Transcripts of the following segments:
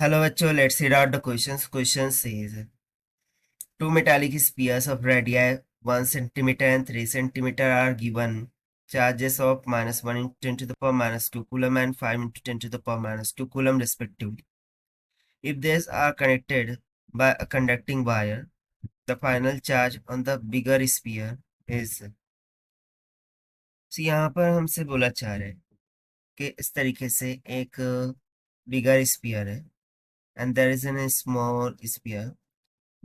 Hello, bachcho. Let's read out the questions. Question says two metallic spheres of radii 1 centimeter and 3 centimeter are given charges of -1 into 10 to the power -2 coulomb and 5 into 10 to the power -2 coulomb respectively. If these are connected by a conducting wire, the final charge on the bigger sphere is. So यहाँ पर हमसे बोला चाह रहे हैं कि इस तरीके से एक बिगर स्पीयर है and there is a small sphere.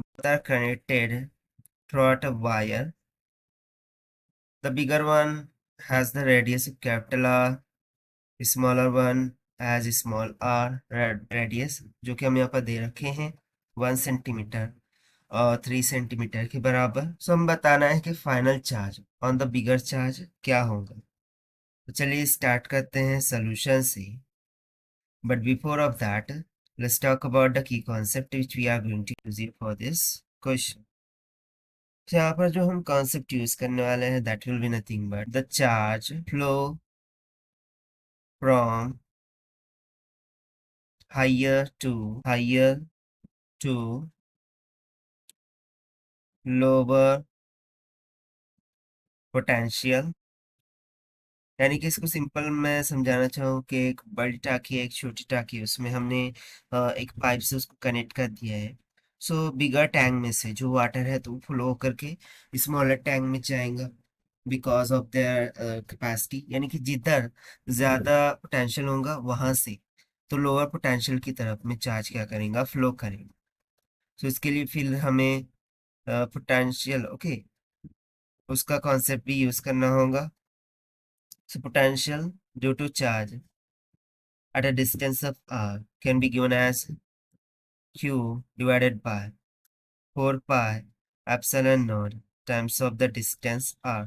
Both are connected throughout a wire. The bigger one has the radius of capital R, smaller one has small r radius, जो कि हम यहाँ पर दे रखे हैं 1 सेंटीमीटर और 3 सेंटीमीटर के बराबर। सो हम बताना है कि final charge on the bigger charge क्या होगा। तो चलिए स्टार्ट करते हैं सोल्यूशन से। But before of that let's talk about the key concept which we are going to use it for this question. तो यहाँ पर जो हम कॉन्सेप्ट यूज करने वाले हैं that will be nothing but the charge flow from higher to lower potential. यानी कि इसको सिंपल मैं समझाना चाहूँ कि एक बड़ी टाकी है एक छोटी टाकी है, उसमें हमने एक पाइप से उसको कनेक्ट कर दिया है। सो बिगर टैंक में से जो वाटर है तो वो फ्लो करके स्मॉलर टैंक में जाएगा बिकॉज ऑफ देयर कैपेसिटी। यानी कि जिधर ज्यादा पोटेंशियल होगा वहां से तो लोअर पोटेंशियल की तरफ में चार्ज क्या करेगा, फ्लो करेगा। सो इसके लिए फिर हमें पोटेंशियल ओके उसका कॉन्सेप्ट भी यूज करना होगा। So potential due to charge at a distance of r can be given as q divided by 4 pi epsilon naught times of the distance r,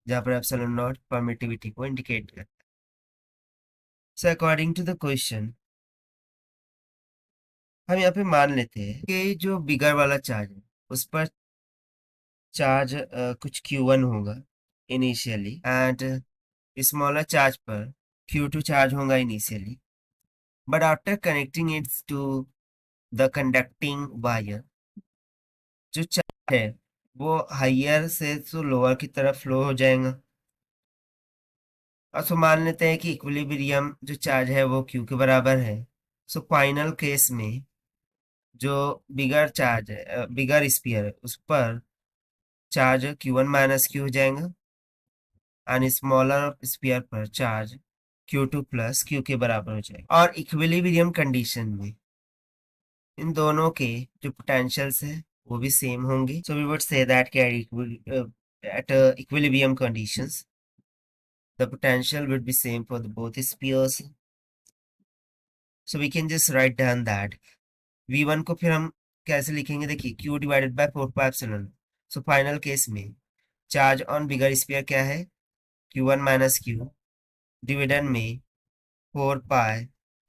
जहाँ पर epsilon naught permittivity को indicate करता है। So according to the question, हम यहाँ पे मान लेते हैं कि जो बिगर वाला चार्ज है उस पर चार्ज कुछ q1 होगा इनिशियली एंड स्मॉलर चार्ज पर q2 चार्ज होगा initially, but after connecting it to the conducting wire जो चार्ज है वो हाइयर से तो लोअर की तरफ फ्लो हो जाएगा। और तो मान लेते हैं कि इक्विलिब्रियम जो चार्ज है वो क्यू के बराबर है। सो फाइनल केस में जो बिगर चार्ज है बिगर स्पीयर है उस पर चार्ज Q1 माइनस क्यू हो जाएगा एंड स्मॉलर स्पीयर पर चार्ज Q2 प्लस क्यू के बराबर हो जाएगा। और इक्विलिब्रियम कंडीशन में इन दोनों के जो पोटेंशियल्स है वो भी सेम होंगे। So we would say that at equilibrium conditions the potential would be same for both spheres. So we can just write down that v1 को फिर हम कैसे लिखेंगे, देखिए q divided by 4 pi epsilon. So final case में charge on bigger sphere क्या है q1 minus q dividend में 4 pi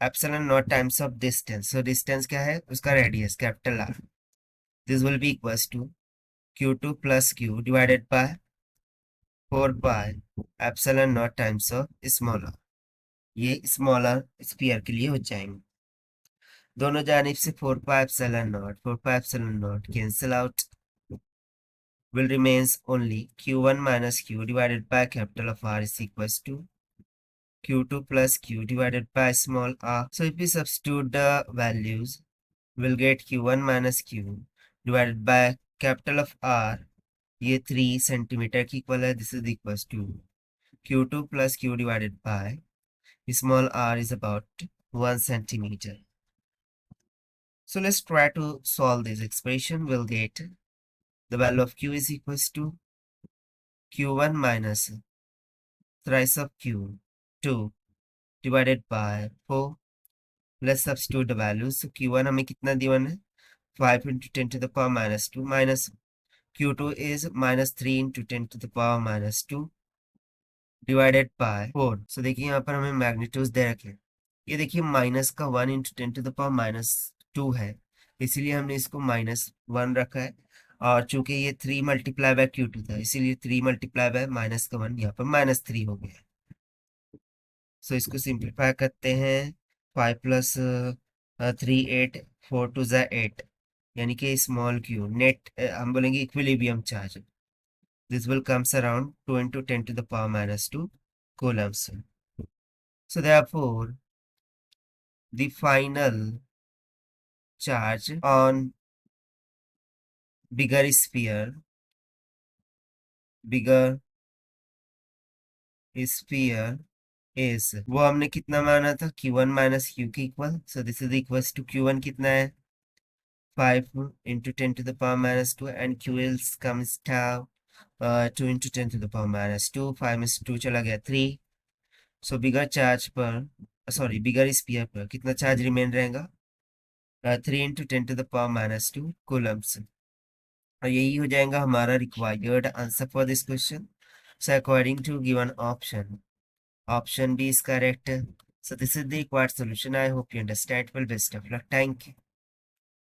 epsilon naught times of distance. So distance क्या है उसका radius capital R, this will be equals to q2 plus q divided by 4 pi epsilon naught times of smaller. ये smaller sphere के लिए हो जाएंगे। दोनों जानिब से 4 pi epsilon not cancel out, will remains only q1 minus q divided by capital of R is equals to q2 plus q divided by small r. So if we substitute the values, we'll get q1 minus q divided by capital of R, ये 3 centimetre की equal है, this is equals to q2 plus q divided by small r is about 1 centimeter. So let's try to solve this expression. We'll get the value of q is equals to q1 minus thrice of q 2 divided by 4. Let's substitute the values. So q1 हमें कितना दिया है 5 into 10 to the power minus 2 minus q2 is minus 3 into 10 to the power minus 2 divided by 4. So देखिए यहाँ पर हमें magnitude दे रखे हैं। ये देखिए माइनस का 1 into 10 to the power minus 2 है, इसीलिए हमने इसको -1 रखा है। और चूंकि ये 3 मल्टीप्लाई बाय q2 था इसीलिए 3 मल्टीप्लाई बाय माइनस का 1 यहाँ पर -3 हो गया। सो इसको सिंप्लीफाई करते हैं 5 प्लस 3 8 4 2 ज़ा 8 यानी कि स्मॉल क्यू नेट हम बोलेंगे equilibrium charge. This will comes around 2 into 10 to the power minus 2 coulombs. So therefore, the final charge on bigger sphere is वो हमने कितना माना था q1 माइनस क्यू के equal. So this is equals to q1 कितना है 5 into 10 to the power minus 2 and q else comes tau 2 into 10 to the power minus 2. 5 में से 2 चला गया 3. सो बिगर चार्ज पर सॉरी बिगर स्पीयर पर कितना चार्ज रिमेन रहेगा 3 into 10 to the power minus 2 coulombs. और यही हो जाएगा हमारा required answer for this question. So according to given option B is correct. So this is the required solution. I hope you understand. Well, best of luck. Thank you.